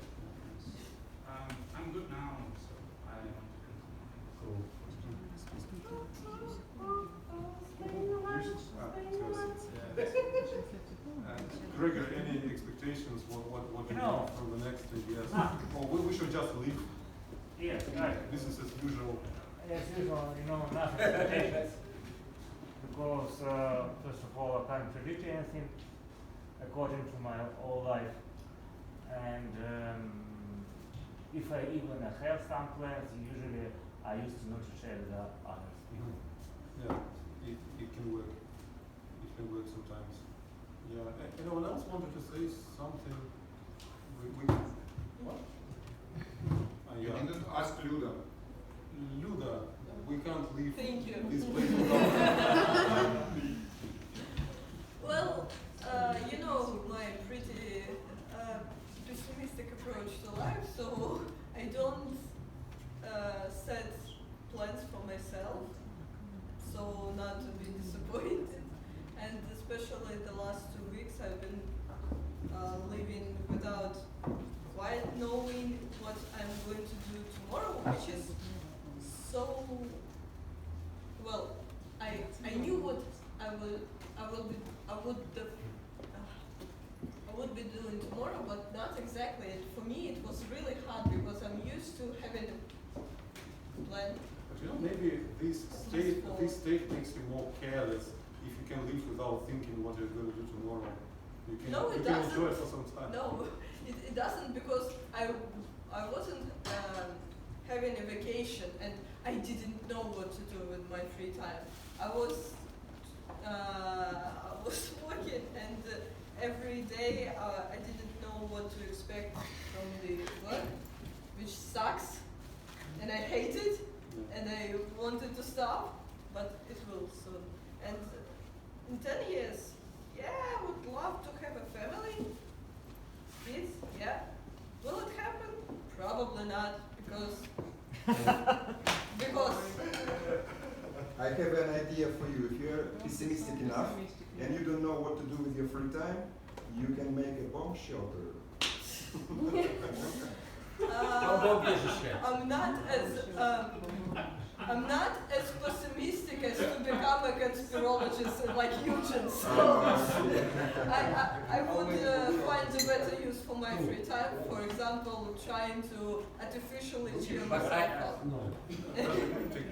Speaker 15: I'm good now, so I want to continue.
Speaker 3: Cool.
Speaker 2: Gregor, any expectations? What do you want from the next 10 years? Or we should just leave
Speaker 18: Yes, right.
Speaker 2: business as usual.
Speaker 18: As usual, nothing expectations. Because, first of all, I can't predict anything according to my whole life. And if I even have some plans, usually I used to not to share with others.
Speaker 2: Yeah, it can work. It can work sometimes. Yeah. Anyone else wanted to say something? What?
Speaker 1: You didn't ask Luda.
Speaker 2: Luda, we can't leave
Speaker 19: Thank you.
Speaker 2: this place without.
Speaker 19: Well, my pretty pessimistic approach to life, so I don't set plans for myself, so not to be disappointed. And especially the last 2 weeks, I've been living without quite knowing what I'm going to do tomorrow, which is so well. I knew what I would be doing tomorrow, but not exactly. And for me, it was really hard because I'm used to having a plan.
Speaker 2: But maybe this state makes you more careless if you can live without thinking what you're going to do tomorrow. You can,
Speaker 19: No, it
Speaker 2: you can
Speaker 19: doesn't.
Speaker 2: enjoy it for some time.
Speaker 19: No, it doesn't, because I wasn't having a vacation and I didn't know what to do with my free time. I was I was working, and every day I didn't know what to expect from the work, which sucks, and I hate it, and I wanted to stop, but it will soon. And in 10 years, yeah, I would love to have a family, kids, yeah. Will it happen? Probably not, because
Speaker 20: I have an idea for you. If you're pessimistic enough and you don't know what to do with your free time, you can make a bomb shelter.
Speaker 19: I'm not as pessimistic as to become a conspirologist like Eugen. So I would find a better use for my free time. For example, trying to artificially cheer myself up.
Speaker 3: No.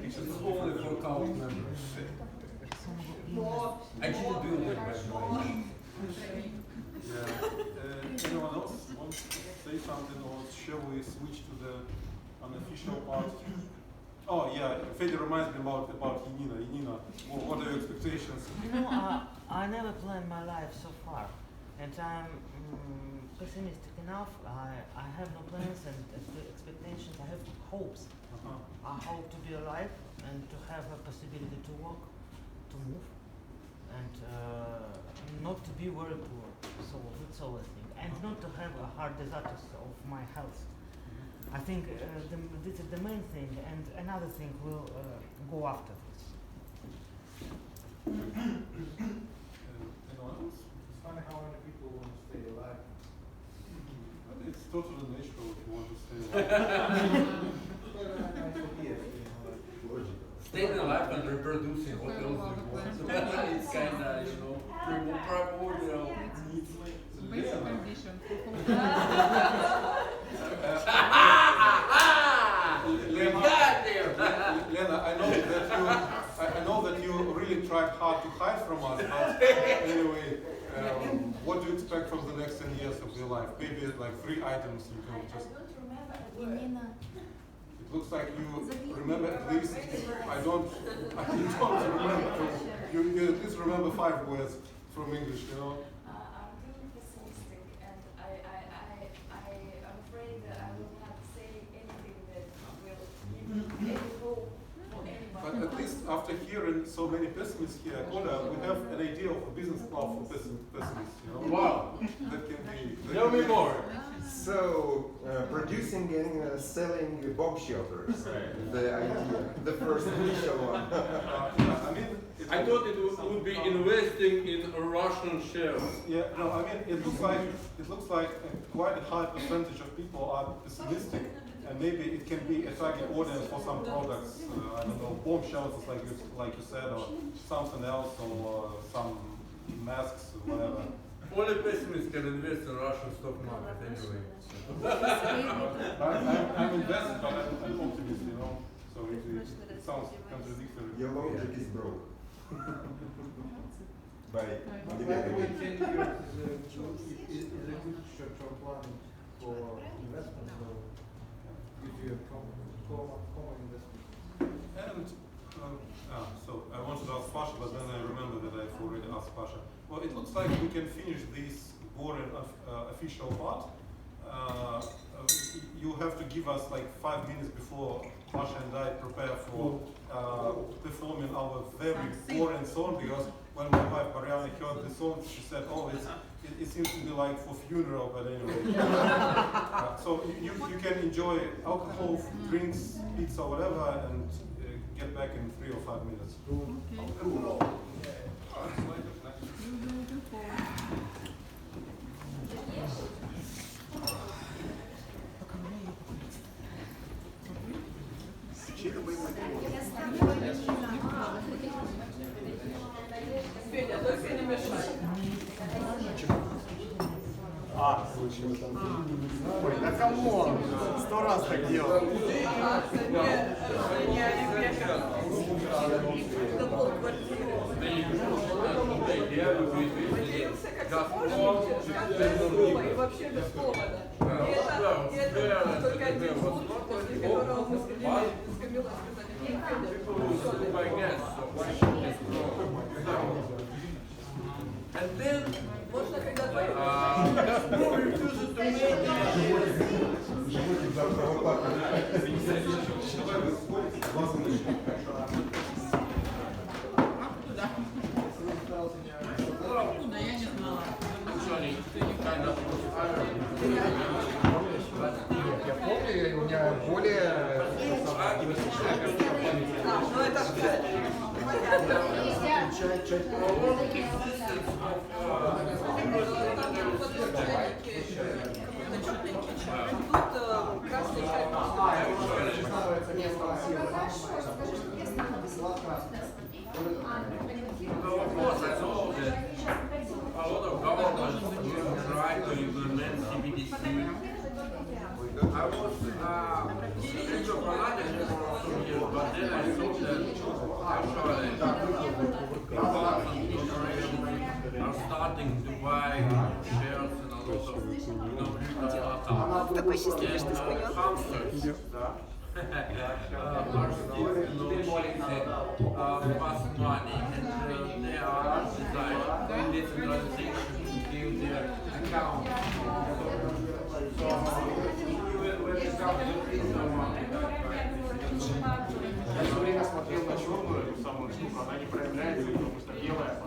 Speaker 3: It's only for cult members. I didn't do it, by the way.
Speaker 2: Anyone else wants to say something, or shall we switch to the unofficial part? Oh yeah, Fedor reminds me about Yanina. Yanina, what are your expectations?
Speaker 21: I never planned my life so far, and I'm pessimistic enough. I have no plans and expectations. I have hopes. I hope to be alive and to have a possibility to walk, to move, and not to be very poor. So that's all I think, and not to have a hard disaster of my health. I think this is the main thing, and another thing will go after this.
Speaker 2: Anyone else?
Speaker 6: It's funny how many people want to stay alive.
Speaker 2: It's totally natural if you want to stay alive.
Speaker 3: Staying alive and reproducing, what else do you want? It's kind of, primordial.
Speaker 16: Basic condition.
Speaker 2: Lena, I know that you really tried hard to hide from us, but anyway, what do you expect from the next 10 years of your life? Maybe like 3 items you can just...
Speaker 5: I don't remember.
Speaker 2: It looks like you remember at least, I don't remember. You at least remember 5 words from English, you know?
Speaker 5: I'm really pessimistic, and I'm afraid that I will not say anything that will give me any hope for anyone.
Speaker 2: But at least after hearing so many pessimists here, Koda, we have an idea of a business plan for pessimists, you know?
Speaker 20: Wow.
Speaker 2: That can be...
Speaker 20: Tell me more. So, producing and selling bomb shelters, the idea, the first initial one.
Speaker 3: I thought it would be investing in Russian shares.
Speaker 2: Yeah, no, I mean, it looks like quite a high percentage of people are pessimistic, and maybe it can be a target audience for some products. I don't know, bomb shelters, like you said, or something else, or some masks, or whatever.
Speaker 3: Only pessimists can invest in Russian stock market anyway.
Speaker 2: I'm invested, but I'm optimist, you know. So it sounds contradictory.
Speaker 20: Your logic is broke.
Speaker 6: By the way, 10 years is a good short-term plan for investment, so if you have common investment.
Speaker 2: And so I wanted to ask Pasha, but then I remember that I've already asked Pasha. Well, it looks like we can finish this boring official part. You have to give us like 5 minutes before Pasha and I prepare for performing our very boring song, because when my wife Mariana heard the song, she said, oh, it seems to be like for funeral, but anyway. So you can enjoy alcohol, drinks, pizza, whatever, and get back in 3 or 5 minutes.
Speaker 16: Okay.
Speaker 19: Федя, только не мешай.
Speaker 13: Случилось там. Ой, да камон, 100 раз так делал.
Speaker 19: Поделился как сможешь, каждое слово и вообще без повода. И это только один пункт, после которого мы с Камилой сказали, нет, Федя, что ты?
Speaker 3: And then Gazprom refuses to make
Speaker 17: Откуда? Я не знала.
Speaker 1: Я помню, у меня более...
Speaker 19: Ну это красный чай.
Speaker 3: a lot of governments try to implement CBDC. I was into politics for some years, but then I saw that actually governments are starting to buy shares in a lot of retail startups. And hamsters are still fast money, and they are designed decentralization to give their account. So when it comes to someone,
Speaker 1: Я все время смотрел на черную эту самую штуку, она не проявляется, потому что белая.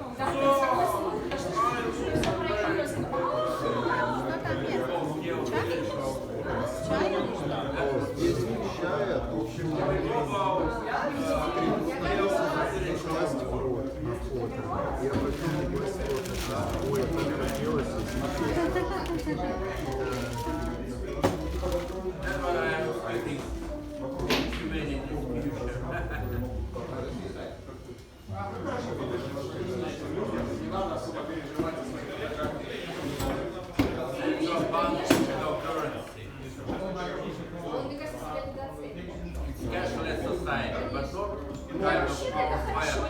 Speaker 20: Защищает, в общем, часть в рот находит. Я почему не слышал, ой, превратилось.
Speaker 3: That's what I think. Too many distribution. Cashless society, but not kind of fire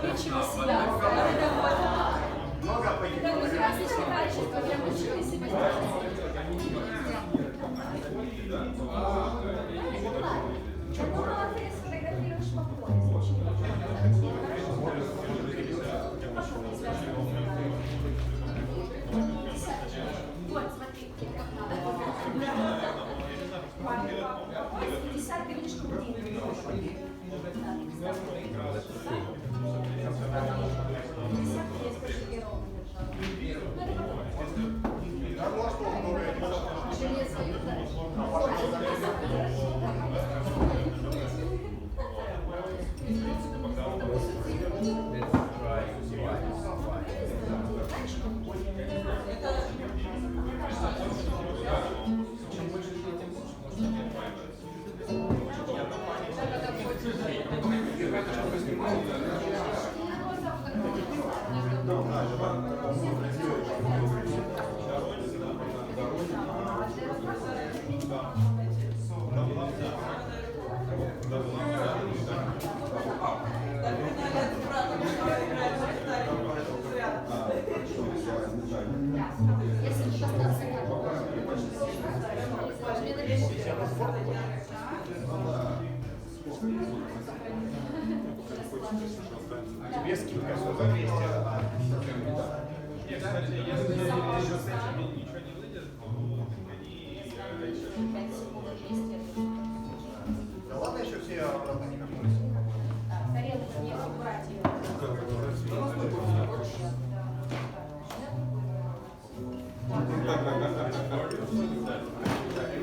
Speaker 1: Тебе скидка за 200.
Speaker 11: Кстати, если еще с этим ничего не выйдет,
Speaker 13: Да ладно, еще все обратно не вернулись.
Speaker 8: Тарелку не убрать ее.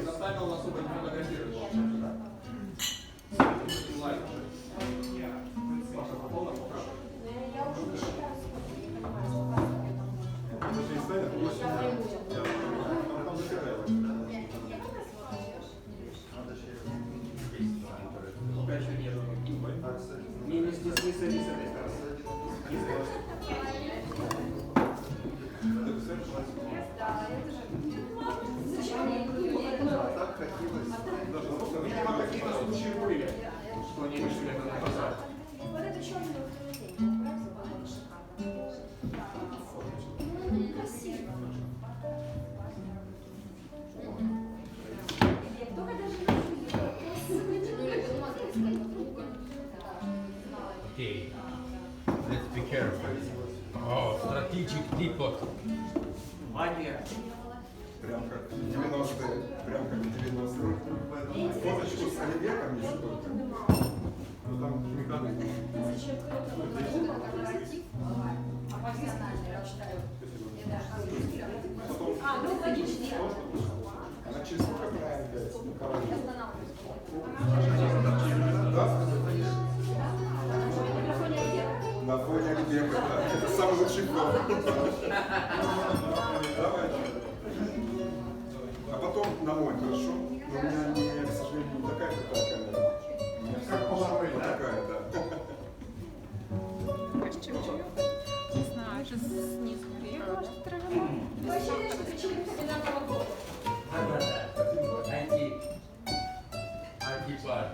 Speaker 1: Заставил нас оба не фотографировать.
Speaker 8: Я уже не считаю, сколько не понимаю,
Speaker 6: Не с этой стороны.
Speaker 20: Так хотелось.
Speaker 1: Видимо, какие-то случаи были, что они решили это наказать.
Speaker 8: вот эту черную крыльцу, правда, по-моему, шикарно. Ну, красиво. Только даже
Speaker 3: Okay, let's be careful. Oh, strategic Depot.
Speaker 1: Магия.
Speaker 20: Прям как 90-е, прям как 90-е. Фоточку с Оливьеком, если только. Ну там механик.
Speaker 8: Ну логично.
Speaker 20: Она через сколько правильно является? На фоне Оливьека, да. Это самый лучший фон. Давай. А потом на мой, хорошо? Но у меня, к сожалению, не такая крутая камера. У меня как полароид, вот такая, да.
Speaker 16: Не знаю, сейчас снизу приехала, что травма.
Speaker 8: Вообще, что причина одинакового года.
Speaker 3: Антипарк.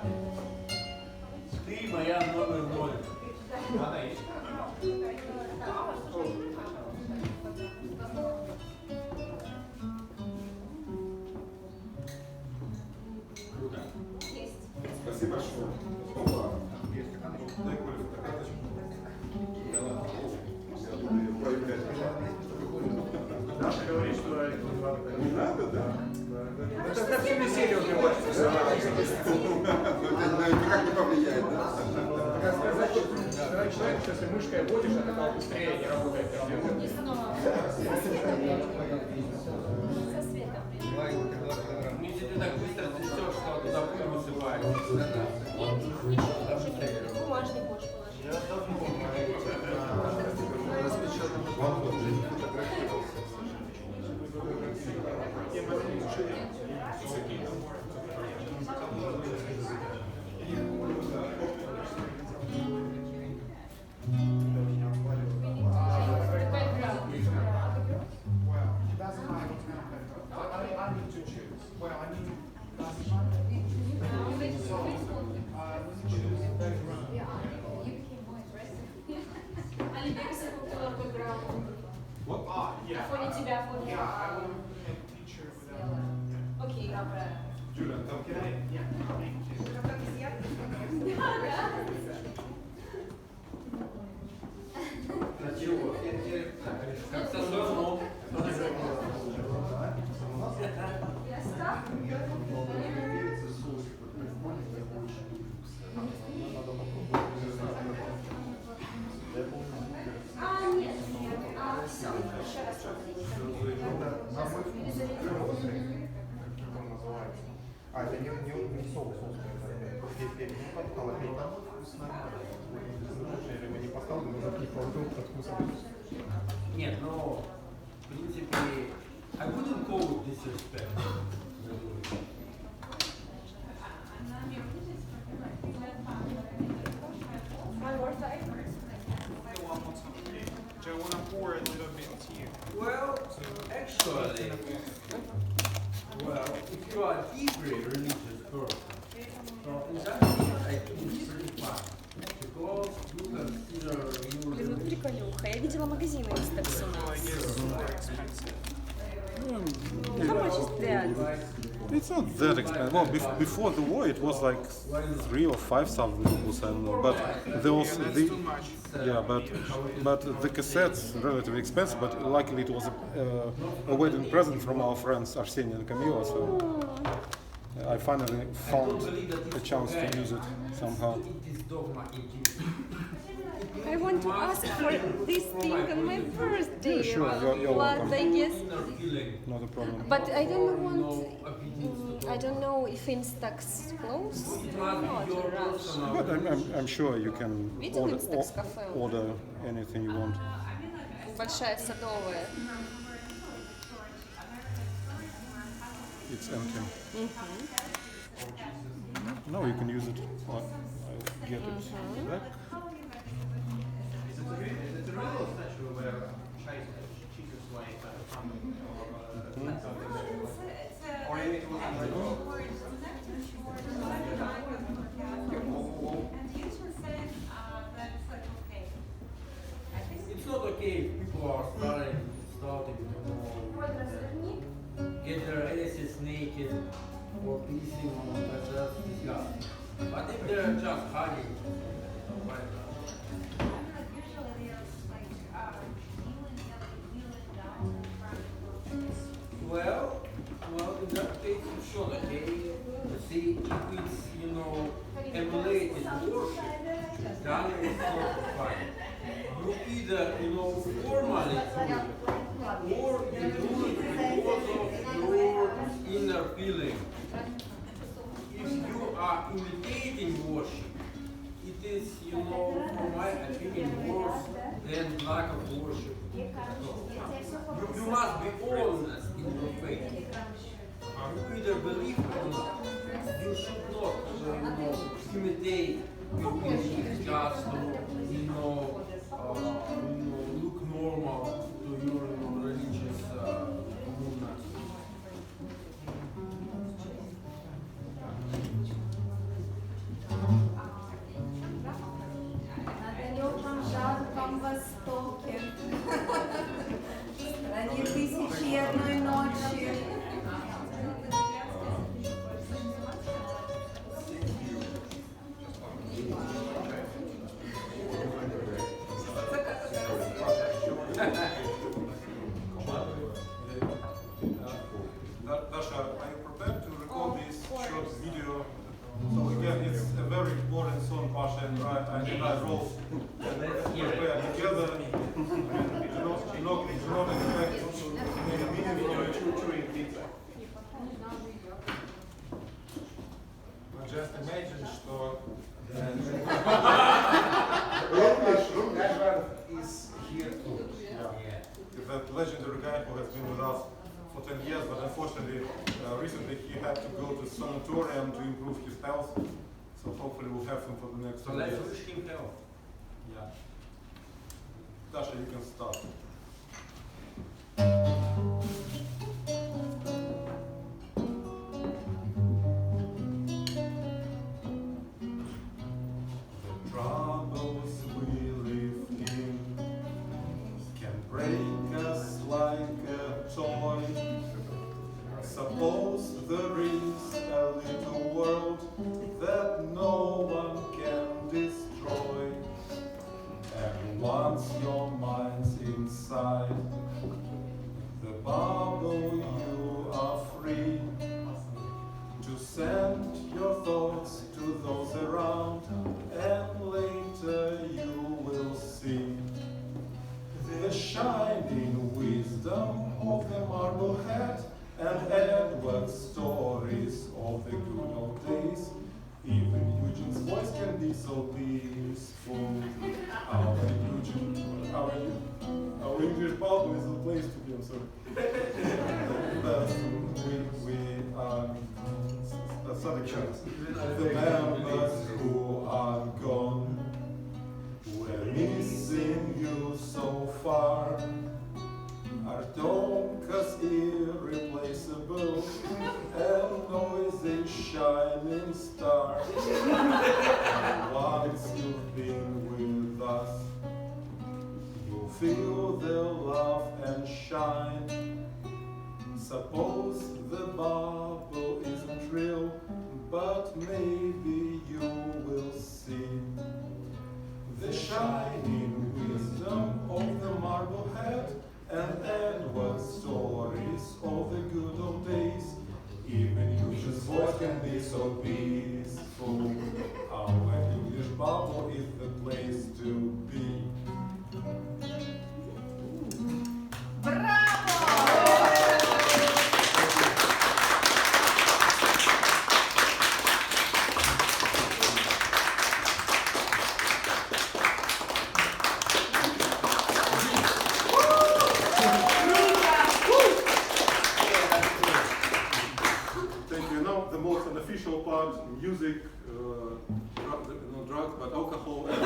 Speaker 3: Ты моя номер 0.
Speaker 1: Она есть.
Speaker 3: Круто.
Speaker 20: Спасибо большое. Опа. Дай Коле фотокарточку. Я буду ее проявлять.
Speaker 1: Да, ты говоришь, что это
Speaker 20: Не надо, да?
Speaker 1: это как все веселье убивать.
Speaker 20: Это никак не повлияет, да?
Speaker 1: Как сказать, что человек, что если мышкой водишь, это как быстрее не работает.
Speaker 3: Если ты так быстро трясешь, что туда пыль высыпает.
Speaker 8: Бумажник можешь положить. Окей.
Speaker 20: Юля, там
Speaker 3: Чего? Как сосок.
Speaker 8: Нет. Все, еще раз
Speaker 13: А, это не соус, или мы не поставили, но таких продуктов от вкуса.
Speaker 3: Нет, но в принципе, I wouldn't call it disrespect.
Speaker 8: One more time.
Speaker 11: Do you want to pour a little bit here?
Speaker 3: Well, actually, if you are deeply religious person, so in that case, I think it's pretty fine. Because you consider you
Speaker 8: Блин, ну приколюха. Я видела магазины из таксона. How much is that?
Speaker 2: It's not that expensive. Well, before the war, it was like 3,000 or 5,000 rubles, and but but the cassettes relatively expensive. But luckily, it was a wedding present from our friends Arsenia and Camila, so I finally found a chance to use it somehow.
Speaker 8: I want to ask for this thing on my birthday.
Speaker 2: Yeah, sure, you're
Speaker 8: but
Speaker 2: welcome.
Speaker 8: I guess,
Speaker 2: Not a problem.
Speaker 8: but I don't want. I don't know if Instax closed or not in Russia.
Speaker 2: But I'm sure you can
Speaker 8: Видел Instax-кафе?
Speaker 2: order anything you want.
Speaker 8: Большая садовая.
Speaker 2: It's empty. Now you can use it. I'll get it back.
Speaker 11: It's a real statue where Jesus like coming or it was
Speaker 3: It's not okay if people are starting to get their asses naked or pissing on themselves, disgusting. But if they're just hugging, why not? worship, then it's not fine. You either, formally do it, or you do it because of your inner feeling. If you are imitating worship, it is, from my opinion, worse than lack of worship. You must be honest in your faith. You either believe or not. You should not, imitate your beliefs just to, look normal to your religious movement.
Speaker 10: Далеком жарком востоке, в стране тысячи и одной ночи.
Speaker 2: Dasha, are you prepared to record this short video? So again, it's a very important song, Pasha and I wrote and prepared together. Do not expect any meaningful chewing pizza. Just imagine что
Speaker 4: Edward is here too.
Speaker 2: That legendary guy who has been with us for 10 years, but unfortunately, recently he had to go to sanatorium to improve his health. So hopefully we'll have him for the next 2
Speaker 3: So let's
Speaker 2: years.
Speaker 3: wish him health.
Speaker 2: Yeah. Dasha, you can start. The troubles we live in can break us like a toy. Suppose there is a little world that no one can destroy. And once your mind's inside the bubble, you are free to send your thoughts to those around, and later you will see the shining wisdom of the marble head and Edward's stories of the good old days. Even Eugene's voice can be so peaceful. Our English Bible is the place to be, I'm sorry. The members who are gone, we're missing you so far. Artomka's irreplaceable and noisy shining star. And once you've been with us, you'll feel the love and shine. Suppose the bubble isn't real, but maybe you will see the shining wisdom of the marble head and Edward's stories of the good old days. Even Eugene's voice can be so peaceful. Our English bubble is the place to be. Music, not drugs, but alcohol. And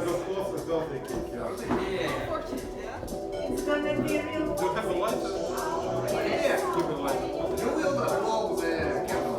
Speaker 2: of course, a birthday cake.
Speaker 10: It's gonna be real.
Speaker 2: Do you have a lighter?
Speaker 13: Yeah.
Speaker 2: Keep it lighter.
Speaker 13: You will blow the candle.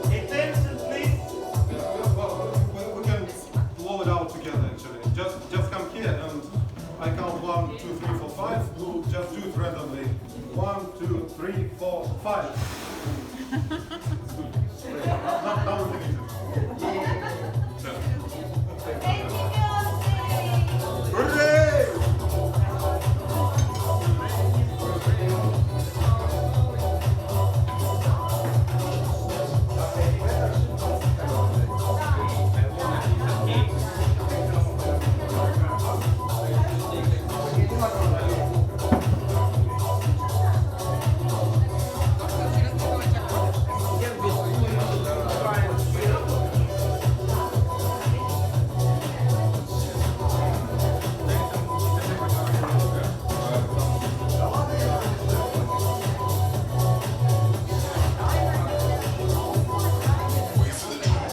Speaker 6: Attention, please.
Speaker 2: We can blow it out together actually. Just come here and I count 1, 2, 3, 4, 5. We'll just do it randomly. 1, 2, 3, 4, 5.